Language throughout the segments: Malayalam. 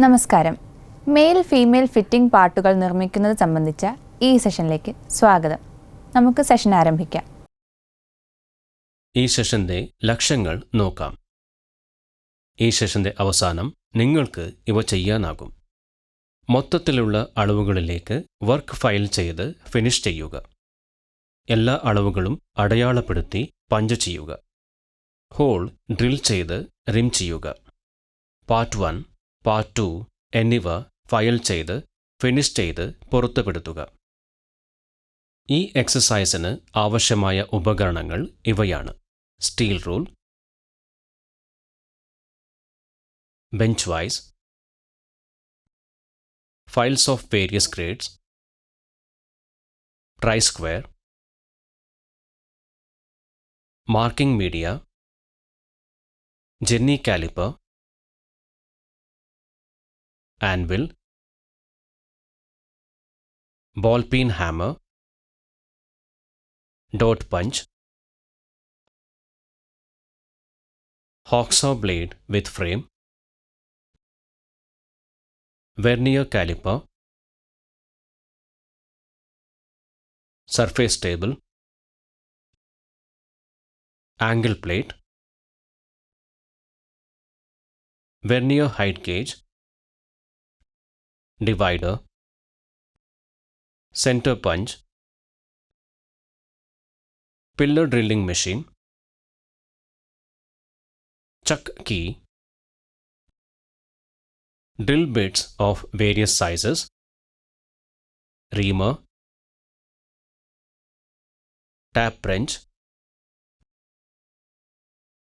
നമസ്കാരം. മെയിൽ ഫീമെയിൽ ഫിറ്റിംഗ് പാർട്ടുകൾ നിർമ്മിക്കുന്നത് സംബന്ധിച്ച ഈ സെഷനിലേക്ക് സ്വാഗതം. നമുക്ക് സെഷൻ ആരംഭിക്കാം. ഈ സെഷന്റെ ലക്ഷ്യങ്ങൾ നോക്കാം. ഈ സെഷന്റെ അവസാനം നിങ്ങൾക്ക് ഇവ ചെയ്യാനാകും. മൊത്തത്തിലുള്ള അളവുകളിലേക്ക് വർക്ക് ഫയൽ ചെയ്ത് ഫിനിഷ് ചെയ്യുക. എല്ലാ അളവുകളും അടയാളപ്പെടുത്തി പഞ്ച് ചെയ്യുക. ഹോൾ ഡ്രിൽ ചെയ്ത് റിം ചെയ്യുക. പാർട്ട് 1, പാർട്ട് 2 എന്നിവ ഫയൽ ചെയ്ത് ഫിനിഷ് ചെയ്ത് പുറത്തുപെടുത്തുക. ഈ എക്സസൈസിന് ആവശ്യമായ ഉപകരണങ്ങൾ ഇവയാണ്: steel rule, bench vice, files of various grades, try square, marking media, jenny caliper, anvil, ball peen hammer, dot punch, hacksaw blade with frame, vernier caliper, surface table, angle plate, vernier height gauge, divider, center punch, pillar drilling machine, chuck key, drill bits of various sizes, reamer, tap wrench,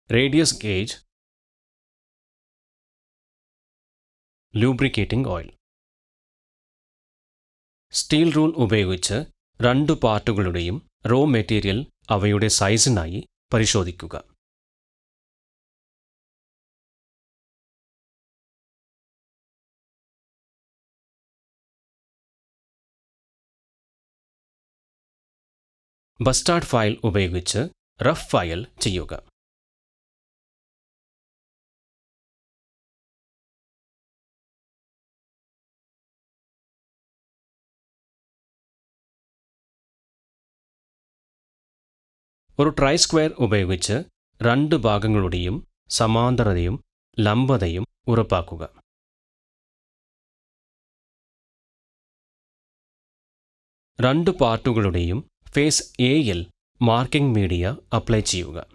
radius gauge, lubricating oil. Steel rule ഉപയോഗിച്ച് രണ്ട് പാർട്ടുകളുടെയും റോ മെറ്റീരിയൽ അവയുടെ സൈസിനായി പരിശോധിക്കുക. ബസ്റ്റാർഡ് ഫയൽ ഉപയോഗിച്ച് റഫ് ഫയൽ ചെയ്യുക. ഒരു ട്രൈ സ്ക്വയർ ഉപയോഗിച്ച് രണ്ട് ഭാഗങ്ങളുടെയും സമാന്തരതയും ലംബതയും ഉറപ്പാക്കുക. രണ്ട് പാർട്ടുകളുടെയും ഫേസ് എയിൽ മാർക്കിംഗ് മീഡിയ അപ്ലൈ ചെയ്യുക.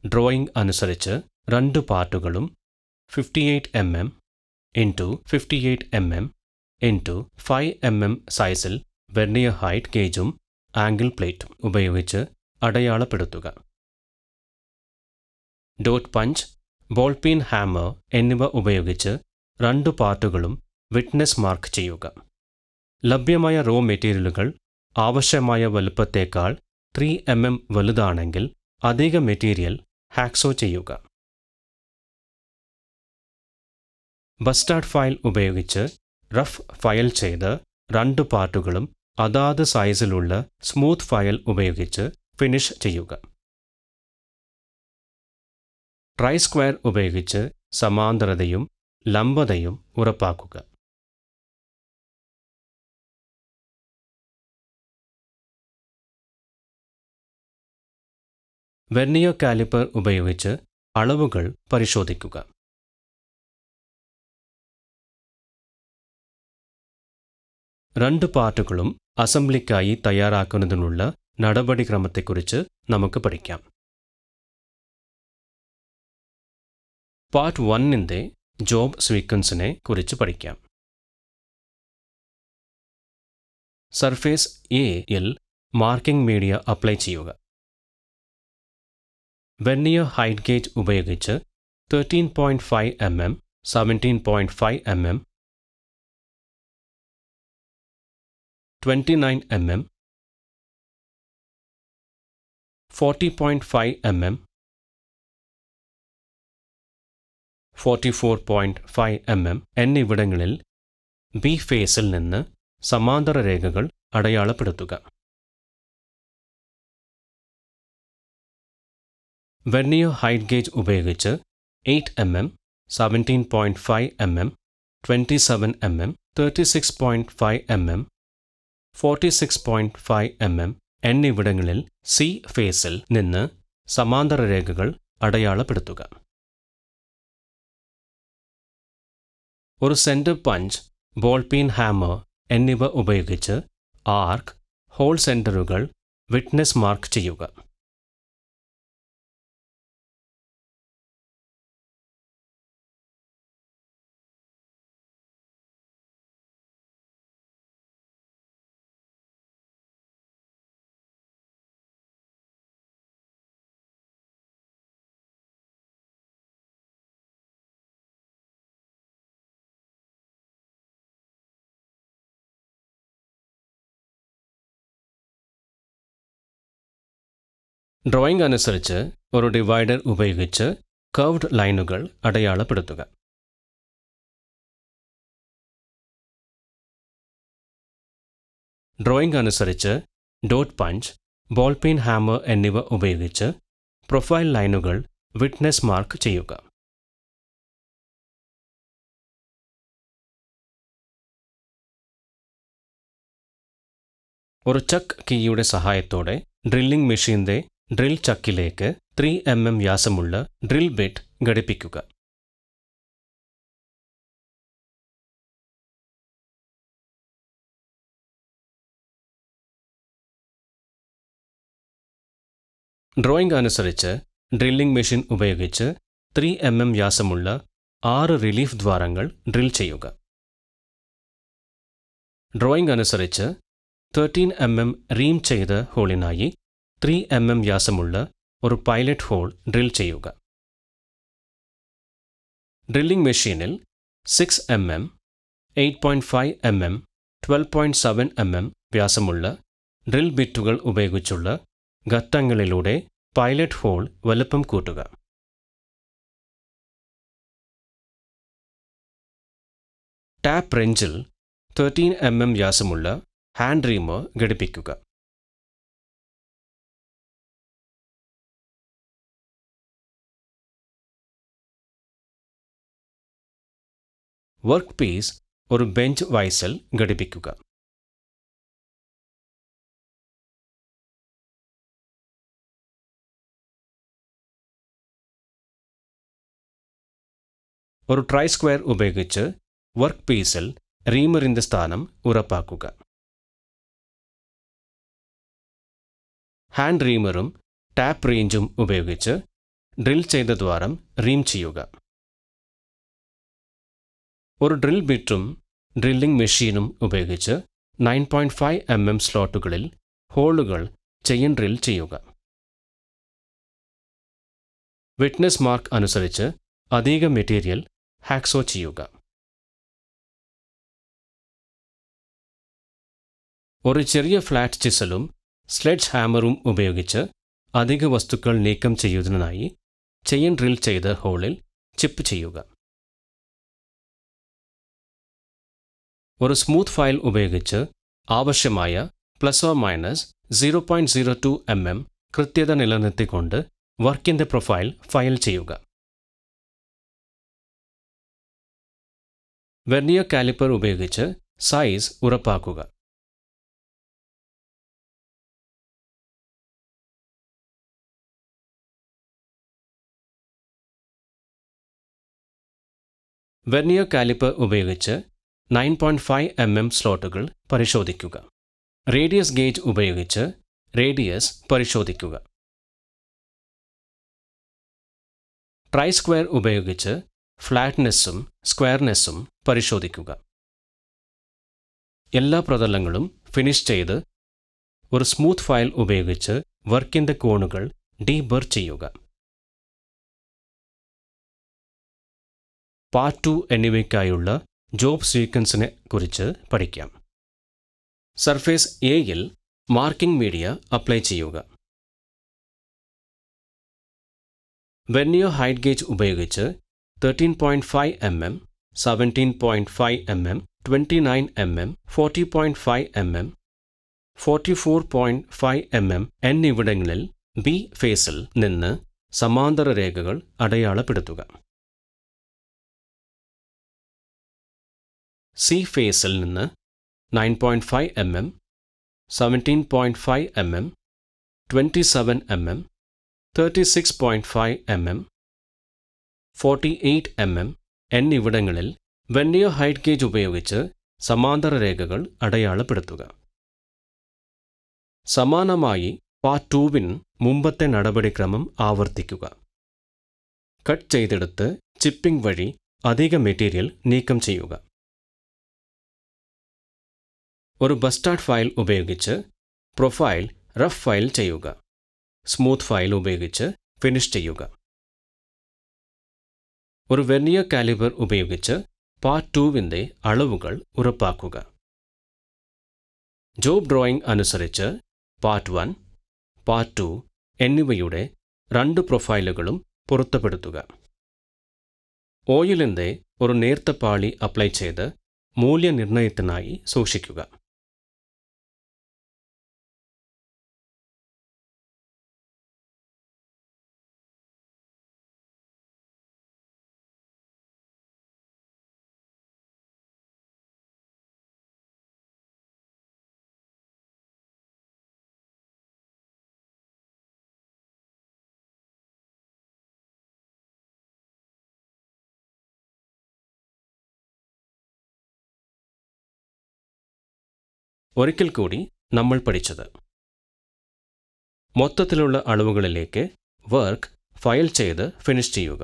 ഡ്രോയിംഗ് അനുസരിച്ച് രണ്ട് പാർട്ടുകളും 58 mm × 58 mm × 5 mm സൈസിൽ വെർനിയർ ഹൈറ്റ് ഗേജും ആംഗിൾ പ്ലേറ്റും ഉപയോഗിച്ച് അടയാളപ്പെടുത്തുക. Dot punch, ball peen hammer എന്നിവ ഉപയോഗിച്ച് രണ്ട് പാർട്ടുകളും വിറ്റ്നസ് മാർക്ക് ചെയ്യുക. ലഭ്യമായ റോ മെറ്റീരിയലുകൾ ആവശ്യമായ വലുപ്പത്തേക്കാൾ 3 mm വലുതാണെങ്കിൽ അധിക മെറ്റീരിയൽ ഹാക്സോ ചെയ്യുക. ബസ്റ്റാർഡ് ഫയൽ ഉപയോഗിച്ച് റഫ് ഫയൽ ചെയ്ത് രണ്ട് പാർട്ടുകളും അതാത് സൈസിലുള്ള സ്മൂത്ത് ഫയൽ ഉപയോഗിച്ച് ഫിനിഷ് ചെയ്യുക. ട്രൈ സ്ക്വയർ ഉപയോഗിച്ച് സമാന്തരതയും ലംബതയും ഉറപ്പാക്കുക. വെർനിയർ കാലിപ്പർ ഉപയോഗിച്ച് അളവുകൾ പരിശോധിക്കുക. രണ്ട് പാർട്ടുകളും അസംബ്ലിക്കായി തയ്യാറാക്കുന്നതിനുള്ള നടപടിക്രമത്തെക്കുറിച്ച് നമുക്ക് പഠിക്കാം. പാർട്ട് 1ന്റെ ജോബ് സീക്വൻസിനെ കുറിച്ച് പഠിക്കാം. സർഫേസ് എയിൽ മാർക്കിംഗ് മീഡിയ അപ്ലൈ ചെയ്യുക. വെർനിയർ ഹൈറ്റ് ഗേജ് ഉപയോഗിച്ച് 13.5 mm, 17.5 mm, 29 mm, 40.5 mm, 44.5 mm എന്നിവിടങ്ങളിൽ ബി ഫേസിൽ നിന്ന് സമാന്തര രേഖകൾ അടയാളപ്പെടുത്തുക. വെർനിയർ ഹൈറ്റ് ഗേജ് ഉപയോഗിച്ച് 8 mm, 17.5 mm, 27 mm, 36.5 mm, 46.5 mm എന്നിവിടങ്ങളിൽ സി ഫേസിൽ നിന്ന് സമാന്തര രേഖകൾ അടയാളപ്പെടുത്തുക. ഒരു centre punch, ball peen hammer എന്നിവ ഉപയോഗിച്ച് ആർക്ക്, ഹോൾ സെന്ററുകൾ വിറ്റ്നസ് മാർക്ക് ചെയ്യുക. ഡ്രോയിംഗ് അനുസരിച്ച് ഒരു ഡിവൈഡർ ഉപയോഗിച്ച് കർവ്ഡ് ലൈനുകൾ അടയാളപ്പെടുത്തുക. ഡ്രോയിംഗ് അനുസരിച്ച് dot punch, ball peen hammer എന്നിവ ഉപയോഗിച്ച് പ്രൊഫൈൽ ലൈനുകൾ വിറ്റ്നസ് മാർക്ക് ചെയ്യുക. ഒരു ചക്ക് കീയുടെ സഹായത്തോടെ ഡ്രില്ലിംഗ് മെഷീന്റെ ഡ്രിൽ ചക്കിലേക്ക് 3 mm വ്യാസമുള്ള ഡ്രിൽ ബിറ്റ് ഘടിപ്പിക്കുക. ഡ്രോയിംഗ് അനുസരിച്ച് ഡ്രില്ലിംഗ് മെഷീൻ ഉപയോഗിച്ച് 3 mm വ്യാസമുള്ള 6 റിലീഫ് ദ്വാരങ്ങൾ ഡ്രിൽ ചെയ്യുക. ഡ്രോയിംഗ് അനുസരിച്ച് 13 mm റീം ചെയ്ത ഹോളിനായി 3 mm വ്യാസമുള്ള ഒരു പൈലറ്റ് ഹോൾ ഡ്രിൽ ചെയ്യുക. ഡ്രില്ലിംഗ് മെഷീനിൽ 6 mm, 8.5 mm, 12.7 mm വ്യാസമുള്ള ഡ്രിൽ ബിറ്റുകൾ ഉപയോഗിച്ചുള്ള ഘട്ടങ്ങളിലൂടെ പൈലറ്റ് ഹോൾ വലുപ്പം കൂട്ടുക. ടാപ്പ് റെഞ്ചിൽ 13 mm വ്യാസമുള്ള ഹാൻഡ് റീമർ ഘടിപ്പിക്കുക. വർക്ക് പീസ് ഒരു ബെഞ്ച് വൈസൽ ഘടിപ്പിക്കുക. ഒരു ട്രൈ സ്ക്വയർ ഉപയോഗിച്ച് വർക്ക് പീസിൽ റീമറിന്റെ സ്ഥാനം ഉറപ്പാക്കുക. ഹാൻഡ് റീമറും ടാപ്പ് റേഞ്ചും ഉപയോഗിച്ച് ഡ്രിൽ ചെയ്ത ദ്വാരം റീം ചെയ്യുക. ഒരു ഡ്രിൽ ബിറ്റും ഡ്രില്ലിംഗ് മെഷീനും ഉപയോഗിച്ച് 9.5 mm സ്ലോട്ടുകളിൽ ഹോളുകൾ ചെയിൻ ഡ്രിൽ ചെയ്യുക. വിറ്റ്നസ് മാർക്ക് അനുസരിച്ച് അധിക മെറ്റീരിയൽ ഹാക്സോ ചെയ്യുക. ഒരു ചെറിയ ഫ്ലാറ്റ് ചിസലും സ്ലെഡ്ജ് ഹാമറും ഉപയോഗിച്ച് അധിക വസ്തുക്കൾ നീക്കം ചെയ്യുന്നതിനായി ചെയിൻ ഡ്രിൽ ചെയ്ത ഹോളിൽ ചിപ്പ് ചെയ്യുക. ഒരു സ്മൂത്ത് ഫയൽ ഉപയോഗിച്ച് ആവശ്യമായ ±0.02 mm കൃത്യത നിലനിർത്തിക്കൊണ്ട് വർക്കിന്റെ പ്രൊഫൈൽ ഫയൽ ചെയ്യുക. വെർനിയർ കാലിപ്പർ ഉപയോഗിച്ച് സൈസ് ഉറപ്പാക്കുക. വെർനിയർ കാലിപ്പർ ഉപയോഗിച്ച് 9.5 mm സ്ലോട്ടുകൾ പരിശോധിക്കുക. റേഡിയസ് ഗേജ് ഉപയോഗിച്ച് റേഡിയസ് പരിശോധിക്കുക. ട്രൈ സ്ക്വയർ ഉപയോഗിച്ച് ഫ്ലാറ്റ്നെസ്സും സ്ക്വയർനെസ്സും പരിശോധിക്കുക. എല്ലാ പ്രതലങ്ങളും ഫിനിഷ് ചെയ്ത് ഒരു സ്മൂത്ത് ഫയൽ ഉപയോഗിച്ച് വർക്കിന്റെ കോണുകൾ ഡീബർ ചെയ്യുക. പാർട്ട് 2 എന്നിവയ്ക്കായുള്ള ജോബ് സീക്വൻസിനെ കുറിച്ച് പഠിക്കാം. സർഫേസ് എയിൽ മാർക്കിംഗ് മീഡിയ അപ്ലൈ ചെയ്യുക. വെർനിയർ ഹൈറ്റ് ഗേജ് ഉപയോഗിച്ച് 13.5 mm, 17.5 mm, 29 mm, 40.5 mm, 44.5 mm എന്നിവിടങ്ങളിൽ ബി ഫേസിൽ നിന്ന് സമാന്തര രേഖകൾ അടയാളപ്പെടുത്തുക. സി ഫേസിൽ നിന്ന് 9.5 mm, 17.5 mm, 27 mm, 36.5 mm, 48 mm എന്നിവിടങ്ങളിൽ വെർനിയർ ഹൈറ്റ് ഗേജ് ഉപയോഗിച്ച് സമാന്തര രേഖകൾ അടയാളപ്പെടുത്തുക. സമാനമായി പാർട്ട് 2-ന് മുമ്പത്തെ നടപടിക്രമം ആവർത്തിക്കുക. കട്ട് ചെയ്തെടുത്ത് ചിപ്പിംഗ് വഴി അധിക മെറ്റീരിയൽ നീക്കം ചെയ്യുക. ഒരു ബസ്റ്റാർഡ് ഫയൽ ഉപയോഗിച്ച് പ്രൊഫൈൽ റഫ് ഫയൽ ചെയ്യുക. സ്മൂത്ത് ഫയൽ ഉപയോഗിച്ച് ഫിനിഷ് ചെയ്യുക. ഒരു വെർനിയർ കാലിബർ ഉപയോഗിച്ച് പാർട്ട് 2-ന്റെ അളവുകൾ ഉറപ്പാക്കുക. ജോബ് ഡ്രോയിംഗ് അനുസരിച്ച് പാർട്ട് 1, പാർട്ട് 2 എന്നിവയുടെ 2 പ്രൊഫൈലുകളും പൊരുത്തപ്പെടുത്തുക. ഓയിലിൻ്റെ ഒരു നേർത്ത പാളി അപ്ലൈ ചെയ്ത് മൂല്യനിർണ്ണയത്തിനായി സൂക്ഷിക്കുക. ഒരിക്കൽ കൂടി നമ്മൾ പഠിച്ചത്: മൊത്തത്തിലുള്ള അളവുകളിലേക്ക് വർക്ക് ഫയൽ ചെയ്ത് ഫിനിഷ് ചെയ്യുക.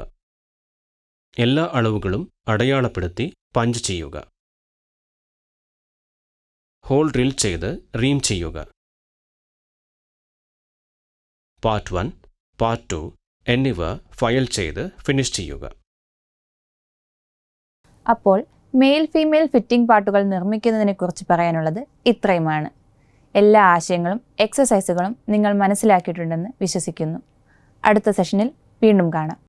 എല്ലാ അളവുകളും അടയാളപ്പെടുത്തി പഞ്ച് ചെയ്യുക. ഹോൾ ഡ്രിൽ ചെയ്ത് റീം ചെയ്യുക. പാർട്ട് 1, പാർട്ട് 2 എന്നിവ ഫയൽ ചെയ്ത് ഫിനിഷ് ചെയ്യുക. അപ്പോൾ മെയിൽ ഫീമെയിൽ ഫിറ്റിംഗ് പാർട്ടുകൾ നിർമ്മിക്കുന്നതിനെക്കുറിച്ച് പറയാനുള്ളത് ഇത്രയുമാണ്. എല്ലാ ആശയങ്ങളും എക്സസൈസുകളും നിങ്ങൾ മനസ്സിലാക്കിയിട്ടുണ്ടെന്ന് വിശ്വസിക്കുന്നു. അടുത്ത സെഷനിൽ വീണ്ടും കാണാം.